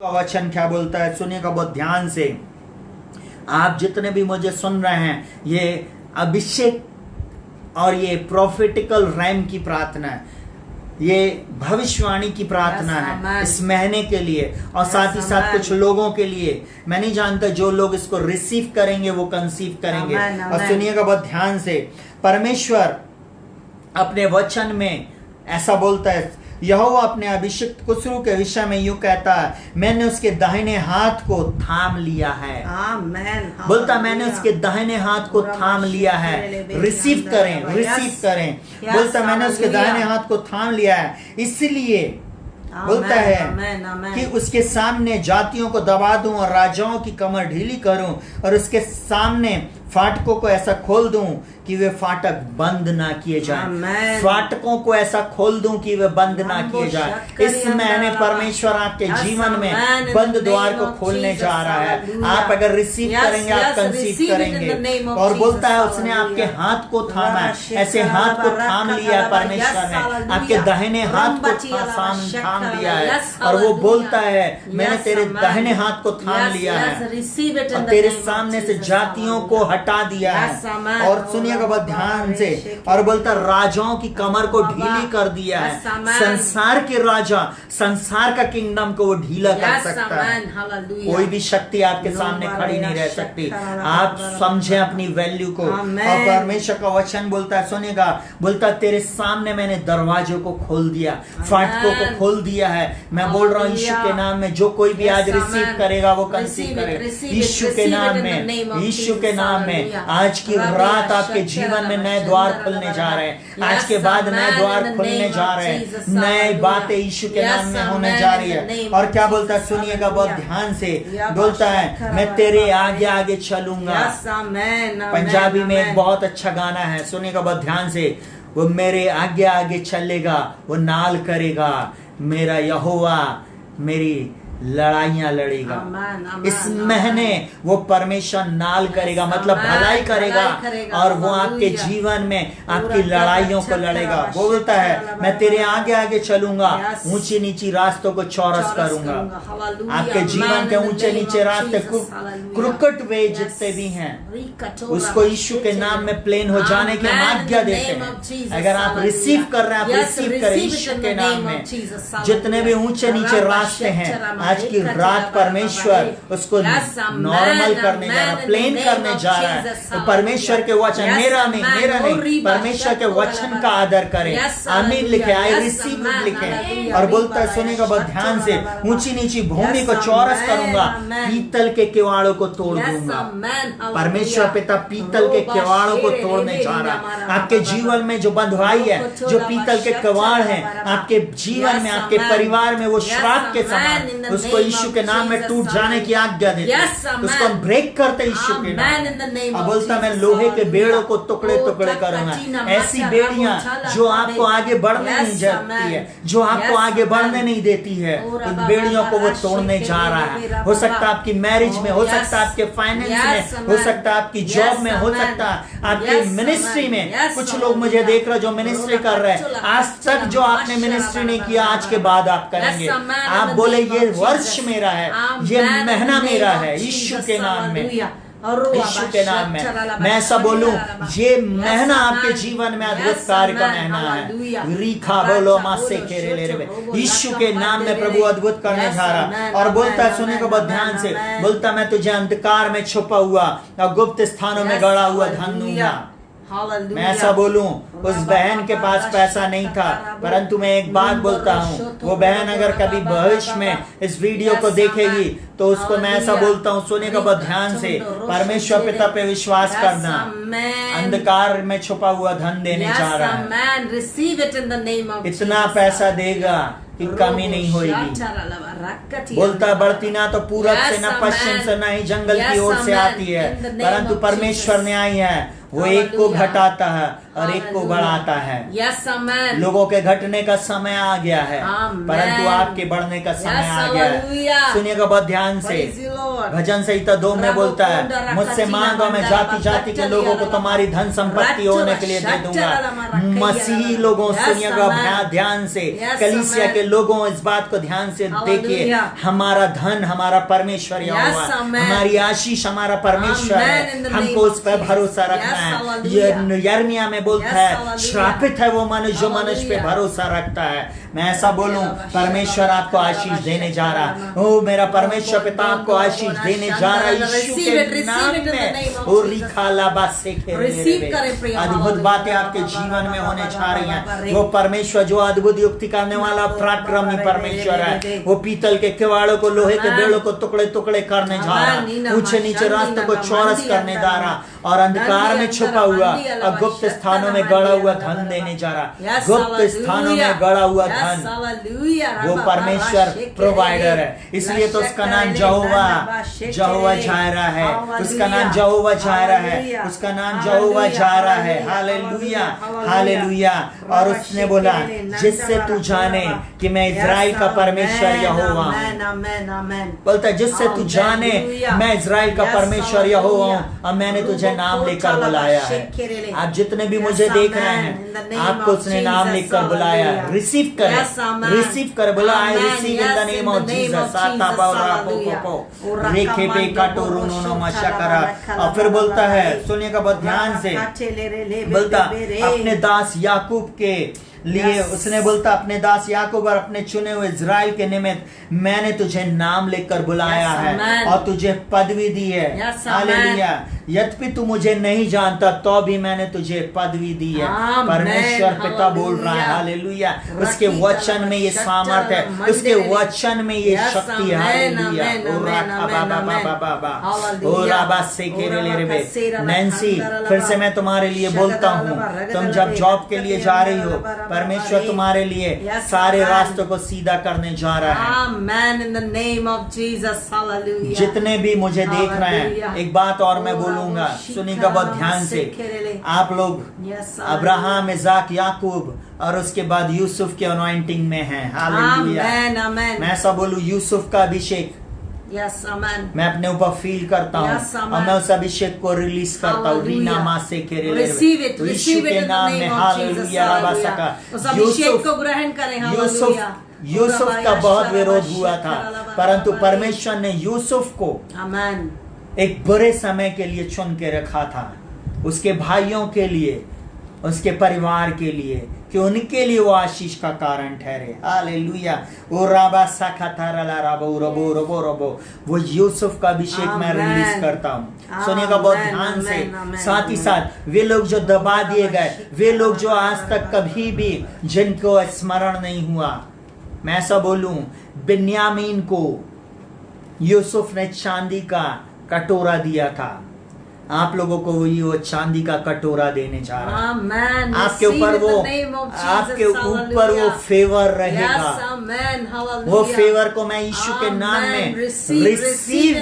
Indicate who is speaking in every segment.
Speaker 1: का वचन क्या बोलता है, सुनिएगा बहुत ध्यान से। आप जितने भी मुझे सुन रहे हैं, ये अभिषेक और ये प्रोफेटिकल रैम की प्रार्थना है, ये भविष्यवाणी की प्रार्थना है इस महीने के लिए और साथ ही साथ कुछ लोगों के लिए। मैं नहीं जानता जो लोग इसको रिसीव करेंगे वो कंसीव करेंगे। और सुनिएगा बहुत ध्यान से, परमेश्वर अपने वचन में ऐसा बोलता है, यहोवा अपने अभिषिक्त कुसरू के विषय में यूं कहता है, मैंने उसके दाहिने हाथ को थाम लिया है। बोलता मैंने उसके दाहिने हाथ को थाम लिया है। रिसीव करें, रिसीव करें। बोलता मैंने उसके दाहिने हाथ को थाम लिया है, इसलिए बोलता है कि उसके सामने जातियों को दबा दूं और राजाओं की कमर ढीली करूं और उसके सामने फाटकों को ऐसा खोल दूं कि वे फाटक बंद ना किए जाएं। फाटकों को ऐसा खोल दूं कि वे बंद ना किए जाएं। इस महीने परमेश्वर आपके जीवन में बंद द्वार को खोलने जा रहा है। आप अगर रिसीव करेंगे आप कंसीव करेंगे। और बोलता है उसने आपके हाथ को थामा है, ऐसे हाथ को थाम लिया है परमेश्वर ने, आपके दाहिने हाथ को थाम लिया है। और वो बोलता है मैंने तेरे दाहिने हाथ को थाम लिया है और तेरे सामने से जातियों को हटा दिया है। और सुनिएगा बहुत ध्यान से, और बोलता राजाओं की कमर को ढीली कर दिया है। संसार के राजा, संसार का किंगडम को वो ढीला कर सकता है। कोई भी शक्ति आपके सामने खड़ी नहीं रह सकती। आप समझे अपनी वैल्यू को। और परमेश्वर का वचन बोलता है, सुनिएगा, बोलता तेरे सामने मैंने दरवाजों को खोल दिया, फाटकों को खोल दिया है। मैं बोल रहा हूँ यीशु के नाम में, जो कोई भी आज रिसीव करेगा वो कंसीव करेगा यीशु के नाम में। यीशु के नाम में आज की रात आपके जीवन में नए द्वार खुलने जा रहे हैं। आज के बाद नए द्वार खुलने जा रहे हैं, नए बातें यीशु के नाम में होने जा रही है। और क्या बोलता है, सुनिएगा बहुत ध्यान से, बोलता है मैं तेरे आगे आगे चलूंगा। पंजाबी में एक बहुत अच्छा गाना है, सुनिएगा बहुत ध्यान से, वो मेरे आगे आगे चलेगा, वो नाल करेगा, मेरा यहोवा मेरी लड़ाइयां लड़ेगा। इस महीने वो परमेश्वर नाल करेगा, मतलब भलाई करेगा और वो आपके जीवन में आपकी लड़ाइयों को लड़ेगा। वो बोलता है मैं तेरे आगे आगे चलूंगा, ऊंची नीची रास्तों को चौरस करूंगा। आपके जीवन के ऊंचे नीचे रास्ते, क्रिकेट वे जितने भी हैं, उसको यीशु के नाम में प्लेन हो जाने की आज्ञा देते हैं। अगर आप रिसीव कर रहे हैं, आप रिसीव करें यीशु के नाम में। जितने भी ऊंचे नीचे रास्ते हैं, आज की रात परमेश्वर उसको नॉर्मल करने जा रहा है, प्लेन करने जा रहा है। तो परमेश्वर के वचन, मेरा नहीं, परमेश्वर के वचन का आदर करें। आमीन लिखे, आई रिसीव लिखे। और बोलता है, सुनेगा बहुत ध्यान से, ऊंची नीची भूमि को चौरस करूंगा, पीतल के किवाड़ों को तोड़ दूंगा। परमेश्वर पिता पीतल के किवाड़ों को तोड़ने जा रहा है। आपके जीवन में जो बंधुआई है, जो पीतल के किवाड़ है आपके जीवन में, आपके परिवार में, वो श्राप के समान, उसको यीशु के नाम में टूट जाने की आज्ञा देते हैं। उसको हम ब्रेक करते यीशु के नाम। अब बोलता मैं लोहे के बेड़ों को टुकड़े टुकड़े करूंगा। ऐसी बेड़ियां जो आपको आगे बढ़ने नहीं देती है, जो आपको आगे बढ़ने नहीं देती है, उन बेड़ियों को वो तोड़ने जा रहा है। हो सकता है आपकी मैरिज में, हो सकता है आपके फाइनेंस में, हो सकता है आपकी जॉब में, हो सकता है आपकी मिनिस्ट्री में। कुछ लोग मुझे देख रहे जो मिनिस्ट्री कर रहे हैं, आज तक जो आपने मिनिस्ट्री नहीं किया, आज के बाद आप करेंगे। आप बोले ये वर्ष मेरा है, ये महीना मेरा है, यीशु के नाम में, यीशु के नाम में। मैं ऐसा बोलूं, ये महीना आपके जीवन में अद्भुत कार्य का महीना है। रीखा बोलो मासे खेरे ले रे, यीशु के नाम में प्रभु अद्भुत करने जा रहा। और बोलता है, सुनेगा बहुत ध्यान से, बोलता मैं तुझे अंधकार में छुपा हुआ और गुप्त स्थानों में गड़ा हुआ धन दूंगा। मैं ऐसा बोलूं, उस बहन के पास पैसा नहीं था, परंतु मैं एक बात बोलता हूं, वो बहन अगर कभी भविष्य में इस वीडियो को देखेगी तो उसको मैं ऐसा बोलता हूं, सुनेगा बहुत ध्यान से, परमेश्वर पिता पे विश्वास करना, अंधकार में छुपा हुआ धन देने जा रहा है। इतना पैसा देगा कि कमी नहीं होगी। बोलता बढ़ती ना तो पूरब से, ना पश्चिम से, ना ही जंगल की ओर से आती है, परंतु परमेश्वर ने आई है, वो एक को घटाता है और एक को बढ़ाता है। लोगों के घटने का समय आ गया है, परंतु आपके बढ़ने का समय आ गया है। सुनिएगा बहुत ध्यान से,
Speaker 2: Lord.
Speaker 1: भजन संहिता 2 में बोलता है, मुझसे मांगो मैं जाति जाति के लोगों को तुम्हारी धन संपत्ति होने के लिए दे दूंगा। मसीही लोगों सुनिएगा ध्यान से, कलीसिया के लोगों इस बात को ध्यान से देखिए, हमारा धन हमारा परमेश्वर यहोवा, हमारी आशीष हमारा परमेश्वर है, हमको उस पर भरोसा रखना है। यिर्मयाह में बोलता है, श्रापित है वो मनुष्य जो मनुष्य पे भरोसा रखता है। मैं ऐसा बोलूं, परमेश्वर आपको आशीष देने जा रहा। ओ मेरा परमेश्वर पिता आपको आशीष देने जा रहा है यीशु के नाम में। ओ रिखालाबा से अद्भुत बातें आपके जीवन में होने जा रही हैं। वो परमेश्वर जो अद्भुत युक्ति करने वाला पराक्रमी परमेश्वर है, वो पीतल के किवाड़ों को लोहे के बेड़ों को टुकड़े टुकड़े करने जा रहा, ऊंचे नीचे रास्तों को चौरस करने जा रहा, और अंधकार में छुपा हुआ और गुप्त स्थानों में गड़ा हुआ धन देने जा रहा। गुप्त स्थानों में गड़ा हुआ धन, वो परमेश्वर प्रोवाइडर है। इसलिए तो उसका नाम यहोवा जायरा है, उसका नाम यहोवा जायरा है, उसका नाम यहोवा जायरा है। Hallelujah hallelujah. और उसने बोला, जिससे तू जाने कि मैं इज़राइल का परमेश्वर यहोवा हूँ। बोलता है, जिससे तू जाने मैं इज़राइल का परमेश्वर यहोवा हूँ और मैंने तुझे नाम लेकर बुलाया है। आप जितने भी मुझे देख रहे हैं, आपको उसने नाम लेकर बुलाया है। रिसीव करें, रिसीव कर, बोला I receive in the name of Jesus. रेखे पे काटो रोनो मशकरा। और फिर बोलता है, सुनिएगा बहुत ध्यान से, बोलता अपने दास याकूब के लिए, उसने बोलता अपने दास याकूब और अपने चुने हुए इज़राइल के निमित्त मैंने तुझे नाम लेकर बुलाया है और तुझे पदवी दी है। हालेलुया। यद्यपि तू मुझे नहीं जानता तो भी मैंने तुझे पदवी दी है। परमेश्वर पिता बोल रहा है। हालेलुया। उसके वचन में ये सामर्थ है, उसके वचन में ये शक्ति है। हालेलुया। नैन्सी, फिर से मैं तुम्हारे लिए बोलता हूँ, तुम जब जॉब के लिए जा रही हो, परमेश्वर तुम्हारे लिए सारे रास्तों को सीधा करने जा रहा है।
Speaker 2: Amen in the name of Jesus. Hallelujah.
Speaker 1: जितने भी मुझे देख रहे हैं, एक बात और मैं बोलूंगा, सुनिएगा बहुत ध्यान से। आप लोग अब्राहम, इज़ाक, याकूब और उसके बाद यूसुफ के अनॉइंटिंग में हैं। हालेलुया। मैं ऐसा बोलूं, यूसुफ का अभिषेक मैं अपने ऊपर फील करता हूँ और मैं उस अभिषेक को रिलीज करता हूँ। रीना माँ से यीशु के नाम में। हालेलुया। यूसुफ का बहुत विरोध हुआ था, परंतु परमेश्वर ने यूसुफ को एक बुरे समय के लिए चुन के रखा था, उसके भाइयों के लिए, उसके परिवार के लिए, कि उनके लिए वो आशीष का कारण ठहरे। हालेलुया। ओ राबा साखा थारा राबो रबो रबो रबो। वो यूसुफ का अभिषेक मैं रिलीज करता हूँ। सुनिएगा बहुत ध्यान से। साथ ही साथ वे लोग जो दबा दिए गए, वे लोग जो आज तक कभी भी जिनको स्मरण नहीं हुआ, मैं ऐसा बोलूं, बिन्यामीन को यूसुफ ने चांदी का कटोरा दिया था, आप लोगों को वो चांदी का कटोरा देने जा रहा है। आपके ऊपर वो फेवर रहेगा। वो फेवर को मैं यीशु के नाम में रिसीव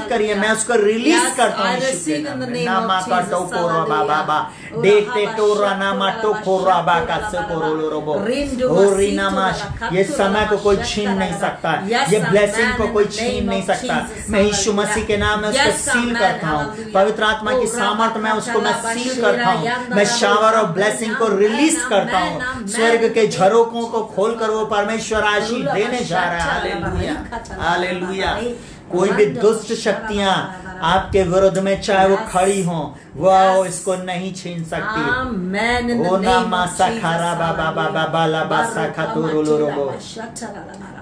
Speaker 1: करिए। मैं उसको रिलीज करता हूँ यीशु के नाम में। नामा का टोको रबा बाबा देखते टोरा नामा टोको रबा का सकोरो रोबो ओरी नामाश। ये समय को कोई छीन नहीं सकता, ये ब्लेसिंग को कोई छीन नहीं सकता। मैं यीशु मसीह के नाम में उसको सील करता हूँ। पवित्र आत्मा की सामर्थ में उसको मैं सील करता हूँ। मैं शावर ऑफ ब्लेसिंग को रिलीज करता हूँ। स्वर्ग के झरोकों को खोलकर वो परमेश्वर आशीष देने जा रहा है। Hallelujah hallelujah. कोई भी दुष्ट शक्तियां आपके विरुद्ध में चाहे वो खड़ी हो, वो इसको नहीं छीन सकती। ओ नामा सखारा बाबा बाबा बाला बासा खातुरुलो रोबो।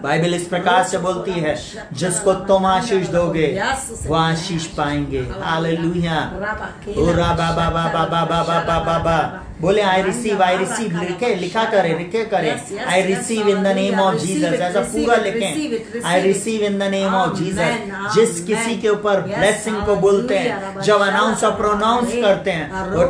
Speaker 1: बाइबल इस प्रकार से बोलती है, जिसको तुम आशीष दोगे वो आशीष पाएंगे। हालेलुया। ओ राबा बाबा बाबा बाबा बाबा बोले आई रिसीव लिखा करे आई receive in the name of Jesus. ऐसा पूरा लिखें, आई receive in the name of Jesus. जिस किसी के ऊपर ब्लेसिंग को बोलते हैं, जब अनाउंस और प्रोनाउंस करते हैं, वो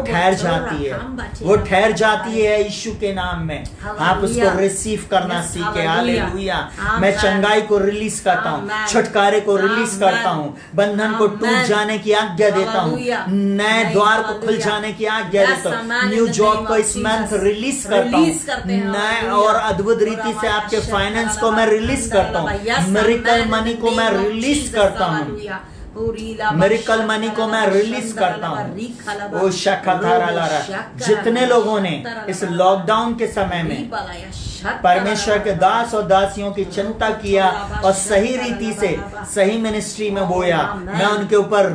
Speaker 1: ठहर जाती है यीशु के नाम में। आप उसको रिसीव करना सीखे। हालेलुया मैं
Speaker 2: Amen.
Speaker 1: चंगाई को रिलीज करता हूँ,
Speaker 2: Amen.
Speaker 1: छुटकारे को रिलीज
Speaker 2: Amen.
Speaker 1: करता हूँ, बंधन को टूट
Speaker 2: Amen.
Speaker 1: जाने की आज्ञा देता हूँ,
Speaker 2: Hallelujah.
Speaker 1: नए
Speaker 2: Amen.
Speaker 1: द्वार को खुल
Speaker 2: Hallelujah.
Speaker 1: जाने की आज्ञा
Speaker 2: Yes,
Speaker 1: देता हूँ,
Speaker 2: amen.
Speaker 1: New
Speaker 2: In the
Speaker 1: job
Speaker 2: name
Speaker 1: को
Speaker 2: of
Speaker 1: इस मंथ
Speaker 2: Jesus.
Speaker 1: रिलीज करता
Speaker 2: Release करते
Speaker 1: हूँ,
Speaker 2: हैं.
Speaker 1: नए
Speaker 2: Hallelujah.
Speaker 1: और अद्भुत रीति से आपके फाइनेंस को मैं रिलीज करता हूँ,
Speaker 2: Yes,
Speaker 1: miracle
Speaker 2: amen.
Speaker 1: Money
Speaker 2: In the
Speaker 1: को मैं
Speaker 2: name of
Speaker 1: रिलीज
Speaker 2: Jesus.
Speaker 1: करता हूँ,
Speaker 2: Hallelujah.
Speaker 1: मिरेकल मनी को मैं रिलीज करता हूँ। ओ शखथारा लारा, जितने लोगों ने इस लॉकडाउन के समय में परमेश्वर के दास और दासियों की चिंता किया और सही रीति से सही मिनिस्ट्री में बोया, मैं उनके ऊपर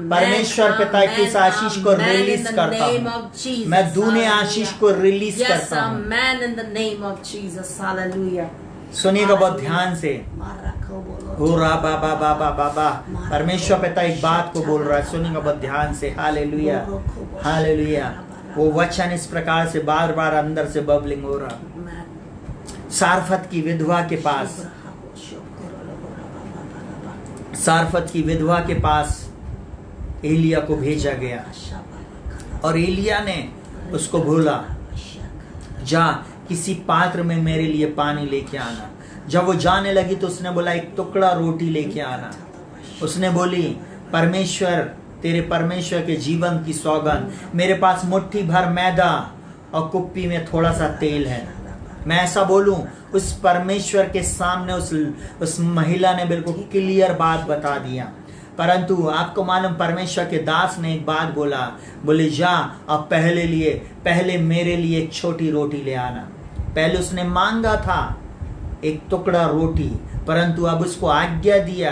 Speaker 1: परमेश्वर पिता की इस आशीष को रिलीज करता हूँ, मैं दूने आशीष को रिलीज करता हूँ। सुनिएगा बहुत ध्यान से, हो रा बाबा बाबा बाबा, परमेश्वर पिता एक बात को बोल रहा है, सुनिएगा बहुत ध्यान से। Hallelujah hallelujah. वो वचन इस प्रकार से बार बार अंदर से बबलिंग हो रहा। सारफत की विधवा के पास, सारफत की विधवा के पास एलिया को भेजा गया और एलिया ने उसको बोला, जा किसी पात्र में मेरे लिए पानी लेके आना। जब वो जाने लगी तो उसने बोला, एक टुकड़ा रोटी लेके आना। उसने बोली, परमेश्वर, तेरे परमेश्वर के जीवन की सौगंध, मेरे पास मुट्ठी भर मैदा और कुप्पी में थोड़ा सा तेल है। मैं ऐसा बोलूं, उस परमेश्वर के सामने उस महिला ने बिल्कुल क्लियर बात बता दिया। परंतु आपको मालूम, परमेश्वर के दास ने एक बात बोला, बोले जा अब पहले मेरे लिए एक छोटी रोटी ले आना। पहले उसने मांगा था एक टुकड़ा रोटी, परंतु अब उसको आज्ञा दिया,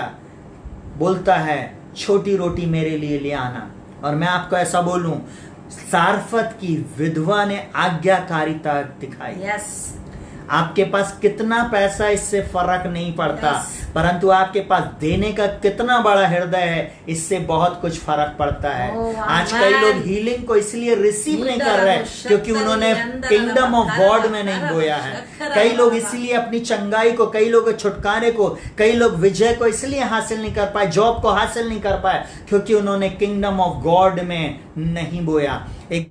Speaker 1: बोलता है छोटी रोटी मेरे लिए ले आना। और मैं आपको ऐसा बोलूं, सारफत की विधवा ने आज्ञाकारिता दिखाई।
Speaker 2: Yes.
Speaker 1: आपके पास कितना पैसा इससे फर्क नहीं पड़ता, परंतु आपके पास देने का कितना बड़ा हृदय है, इससे बहुत कुछ फर्क पड़ता है। आज कई लोग हीलिंग को इसलिए रिसीव नहीं कर रहे क्योंकि उन्होंने किंगडम ऑफ गॉड में नहीं बोया है। कई लोग इसलिए अपनी चंगाई को, कई लोग छुटकारे को, कई लोग विजय को इसलिए हासिल नहीं कर पाए, जॉब को हासिल नहीं कर पाए क्योंकि उन्होंने किंगडम ऑफ गॉड में नहीं बोया। एक